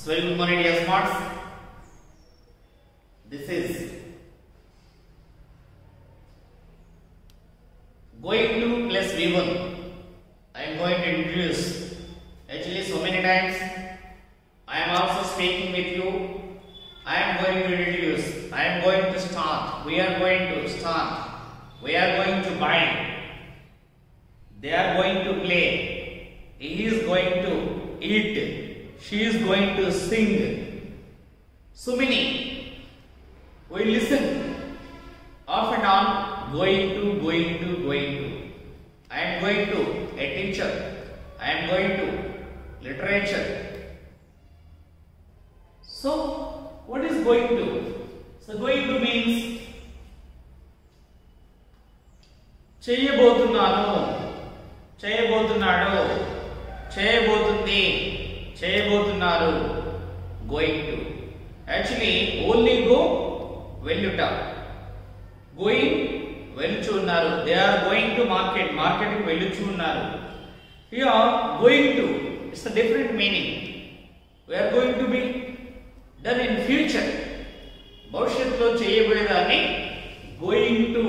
So very good morning dear smarts. This is going to plus V1. I am going to introduce. Actually so many times I am also speaking with you. I am going to introduce. I am going to start. We are going to start. We are going to bind. They are going to play. He is going to eat. She is going to sing. So many. We listen off and on. Going to. I am going to a teacher. I am going to literature. So what is going to? So going to means చేయబోతున్నాను, చేయబోతున్నాడు, చేయబోతుంది, చేయబోతున్నారు. Going to. Actually only go వెళ్ళుట. Going వెళ్ళుచు ఉన్నారు. They are going to market. Market కి వెళ్ళుచు ఉన్నారు. Here going to, it's a different meaning. We are going to be done in future. భవిష్యత్తులో చేయబోయేదాన్ని going to.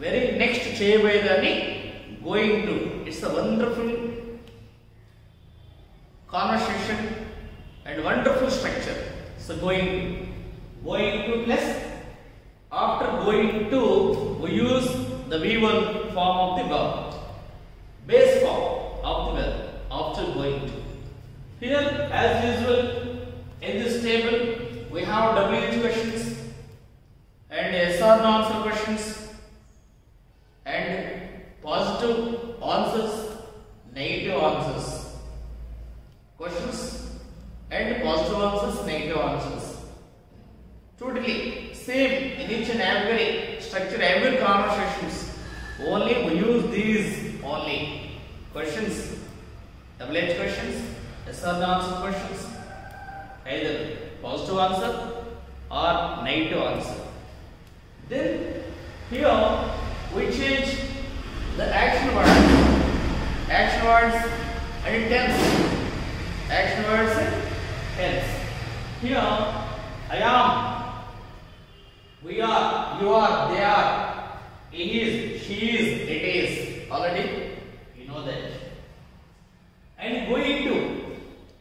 Very next చేయబోయేదాన్ని going to. It's a wonderful conversation and wonderful structure. So going to plus after going to we use the V1 form of the verb, base form of the verb after going to. Here as usual in this table we have WH questions and yes or no answer questions and positive answers, negative answers. Questions and positive answers, negative answers. Totally same in each and every structure, every conversations. Only we use these only. Questions, WH questions, yes or no answer questions. Either positive answer or negative answer. Then here we change the action words and tense. Action words and tense. Here I am, we are, you are, they are, he is, she is, it is. Already you know that. And going to,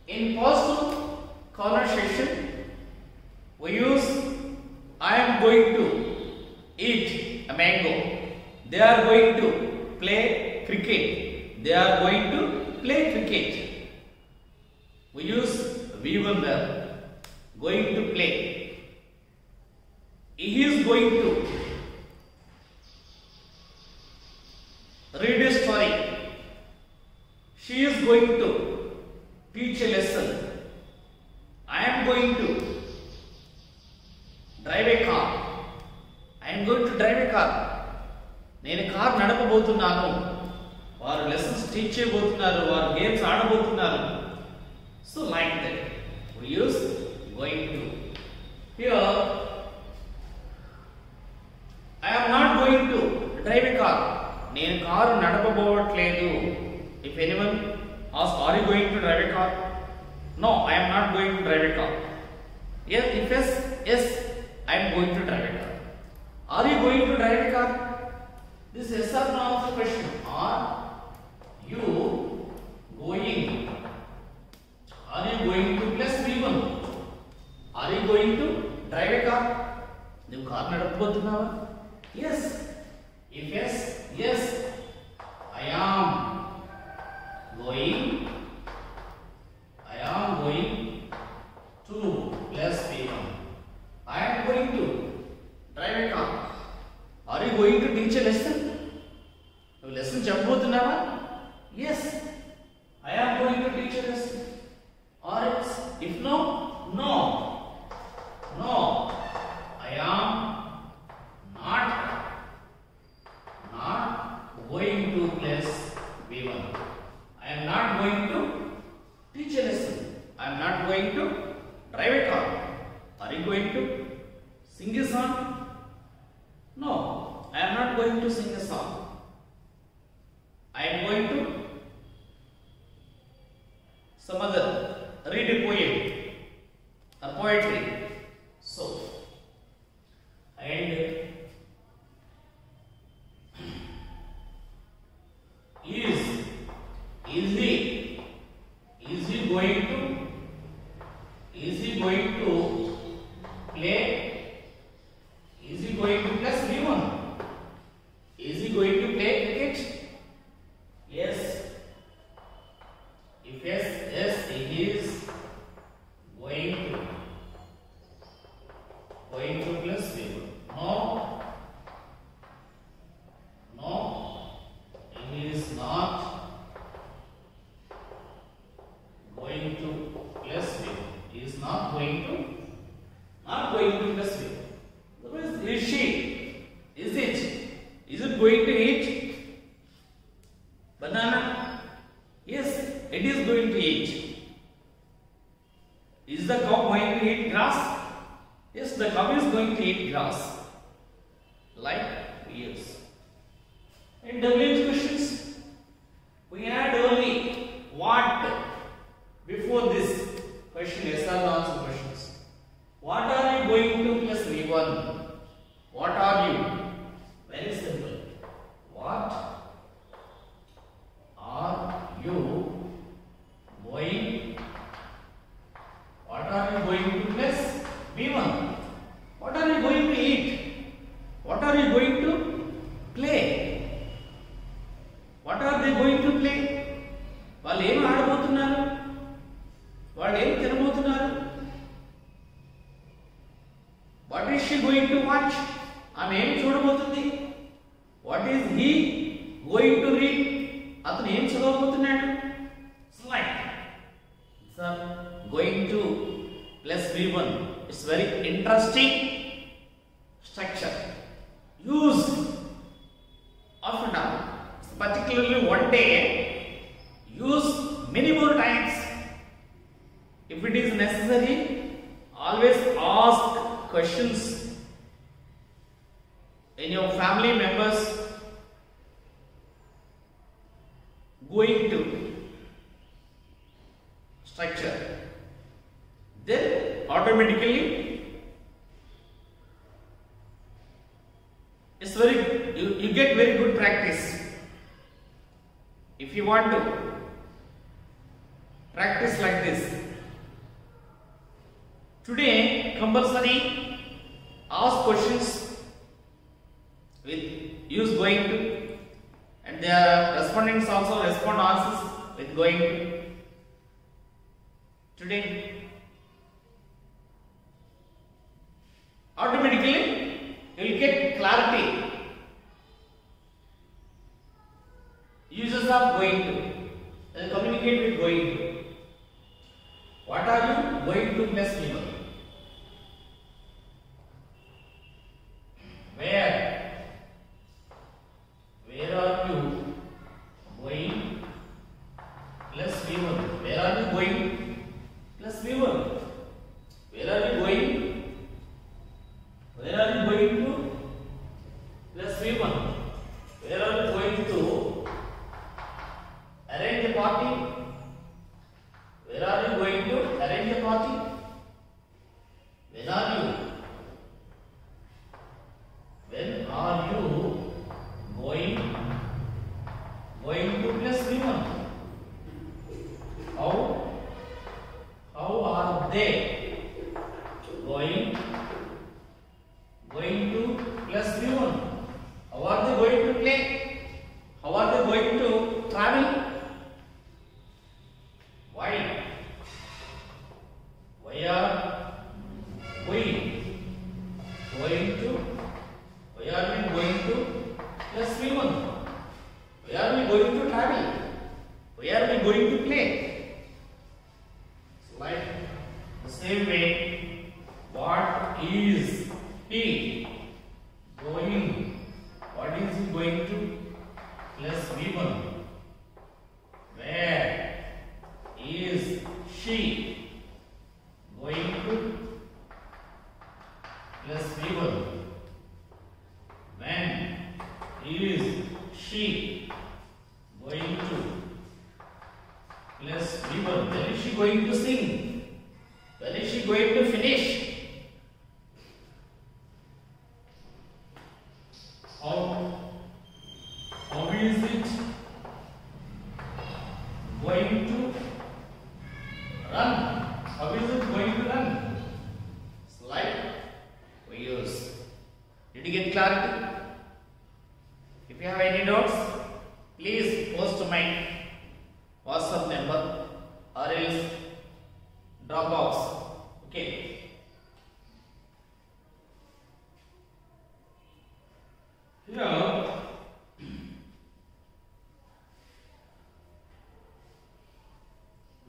in positive conversation we use I am going to eat a mango. They are going to play cricket. They are going to play cricket. We use V1 verb. Going to play. He is going to read a story. She is going to teach a lesson. I am going to drive a car. I am going to drive a car. నేను car నడపబోతున్నాను. వారు lessons teach చేయబోతున్నారు. వారు games ఆడబోతున్నారు. So like that we use going to. Here I am not going to drive a car. నేను car నడపబోవట్లేదు. If anyone asks, are you going to drive a car? No, I am not going to drive a car. Yes, if yes, I am going to drive a car. Are you going to drive a car? This is yes or no answer question. Are you going? Are you going to plus V1? Are you going to drive a car? You car nadappothunava? Yes. If yes, yes. I am going to plus V1. I am going to drive a car. Are you going to teach a lesson? You lesson చెప్పబోతున్నావా? Yes. I am going to teach a lesson. Or else, if no, no. No. I am not going to plus V1. I am not going to teach a lesson. I am not going to drive a car. Are you going to sing a song? No. I am not going to sing a song. I am going to some other read a poem. Is he going to play? Is he going to plus V1? Is he going to play cricket? Yes. If yes, he is going to plus V1. No, he is not going to plus V1. He is not going to plus V1. Is she? Is it? Is it going to eat banana? Yes, it is going to eat. Is the cow going to eat grass? Yes, the cow is going to eat grass. Like yes. In WH questions, we had only what before this question, yes or no answer questions. What are you going to plus V1? What are you? Very simple. What are you going? What are you going to plus V1? What are you going to eat? What are you going to play? What are they going to play? వాళ్ళు ఏం ఆడబోతున్నారు? వాళ్ళు ఏం తినబోతున్నారు? What is she going to watch? ఆమె ఏం చూడబోతుంది? What is he going to read? అతను ఏం చదవబోతున్నాడు? Slide. So going to plus V1. It's very interesting structure. Use often, particularly one day. Use many more times. If it is necessary, always ask questions in your family members going to structure. Then automatically it's you get very good practice. If you want to practice like this, today compulsory ask questions with use going to, and their respondents also respond answers with going to. Today automatically you will get clarity. Uses of going to, and communicate with going to. What are you going to plus V1? Where are you going plus V1? Where are you going plus V1? Where are you going? Where are you going to plus V1? Where are you going to arrange a party? Where are you going to arrange a party? When are you going to plus V1? How are they going to plus V1? How are they going to play? How are they going to travel? Why are we going to plus V1? Why are we going to travel? Why are we going to play? So like the same way, what is he going? What is he going to plus V1? Where is she going to plus V1? When is she going to plus V1? When is she going to sing? When is she going to finish? How is it please post my WhatsApp number or else Dropbox. Okay. Here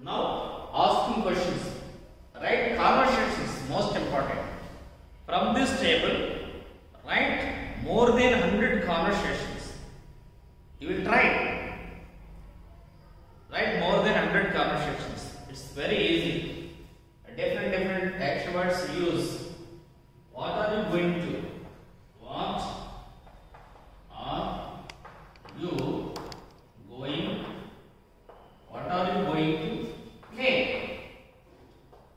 now asking questions. Write conversations, most important. From this table, write more than 100 conversations. You will try. Write more than 100 conversations. It's very easy. Different action words use. What are you going to? What are you going? What are you going to play?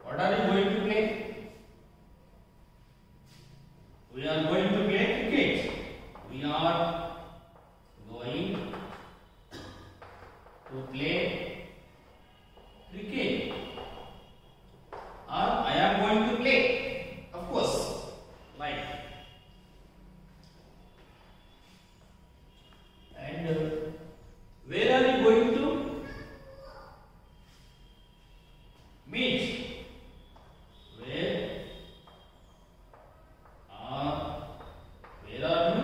What are you going to play? We are going to play cricket. We are going to play cricket. Or I am going to play. Of course, like. And where are you going to meet? Where are you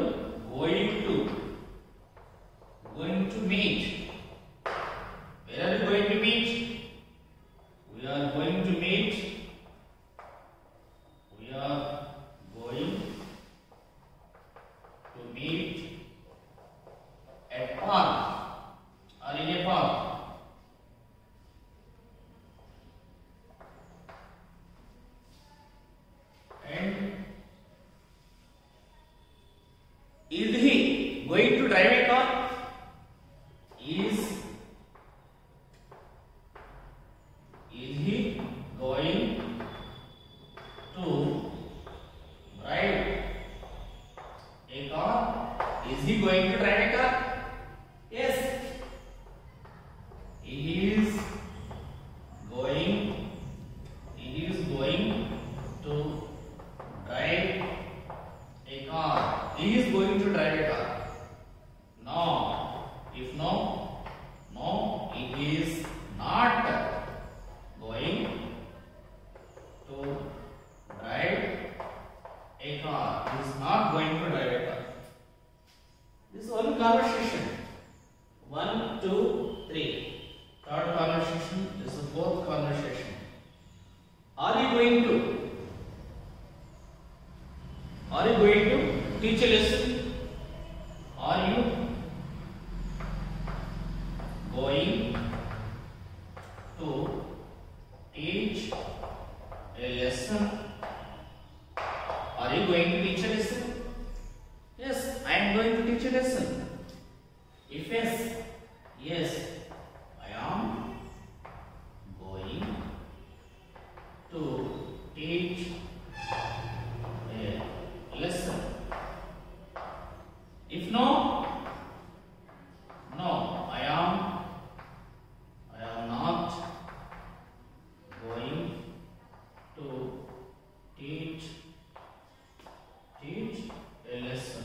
going to meet? Where are you going to meet? We are going to meet. We are going to meet at park or in a park. And is he going to drive a car? Is he going to drive a car? Is he going to drive a car? Yes. He is going to drive a car. He is going to drive a car. No. If no, he is not going to drive a car. He is not going to drive a car. This is one conversation. 1, 2, 3. Third conversation. This is the fourth conversation. Are you going to teach a lesson? Are you going to teach a lesson? Are you going to teach a lesson? Yes, I am going to teach a lesson. If yes, I am going to teach a lesson. If no, I am not going to teach a lesson.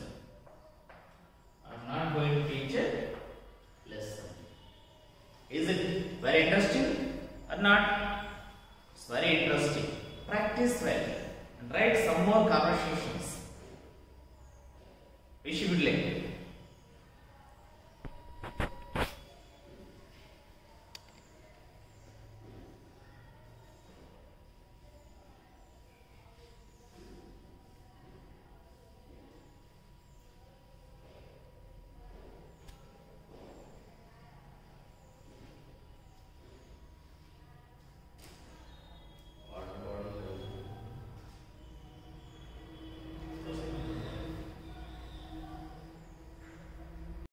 I am not going to teach a lesson. Is it very interesting or not? It's very interesting. Practice well and write some more conversations.